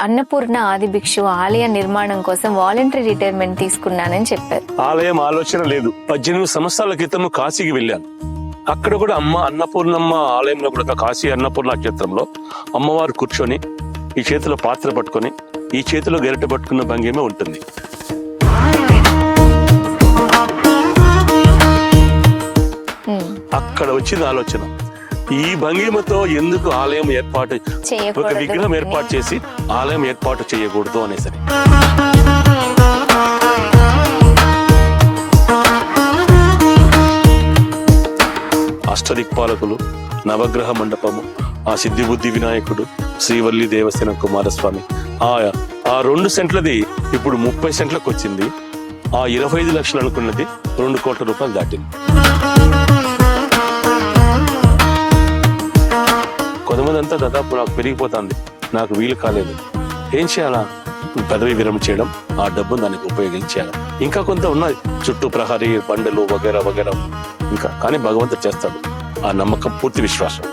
అన్నపూర్ణ ఆది భిక్షు ఆలయ నిర్మాణం కోసం వాలంటరీ రిటైర్మెంట్ తీసుకున్నానని చెప్పారు. ఆలయం ఆలోచన లేదు. 18 సంవత్సరాల క్రితం కాశీకి వెళ్ళాను. అక్కడ కూడా అన్నపూర్ణమ్మ ఆలయంలో కూడా, కాశీ అన్నపూర్ణ క్షేత్రంలో అమ్మవారు కూర్చొని ఈ చేతిలో పాత్ర పట్టుకొని ఈ చేతిలో గరిటె పట్టుకున్న భంగిమే ఉంటుంది. అక్కడ వచ్చింది ఆలోచన. ఈ భంగిమతో ఎందుకు ఆలయం ఏర్పాటు, ఒక విగ్రహం ఏర్పాటు చేసి ఆలయం ఏర్పాటు చేయకూడదు అనేసరి. అష్టదిక్పాలకులు, నవగ్రహ మండపము, ఆ సిద్ధి బుద్ధి వినాయకుడు, శ్రీవల్లి దేవసేన కుమారస్వామి, ఆ 2 సెంట్లది ఇప్పుడు 30 సెంట్లకు వచ్చింది. ఆ 25 లక్షలు అనుకున్నది 2 కోట్ల రూపాయలు దాటింది. కొంతమంది అంతా దాదాపు నాకు పెరిగిపోతుంది, నాకు వీలు కాలేదు, ఏం చేయాలా, పదవి విరమణ చేయడం, ఆ డబ్బును దానికి ఉపయోగించాలి. ఇంకా కొంత ఉన్నాయి, చుట్టూ ప్రహరీ బండలు వగేరా వగేరా ఇంకా, కానీ భగవంతుడు చేస్తాడు. ఆ నమ్మకం, పూర్తి విశ్వాసం.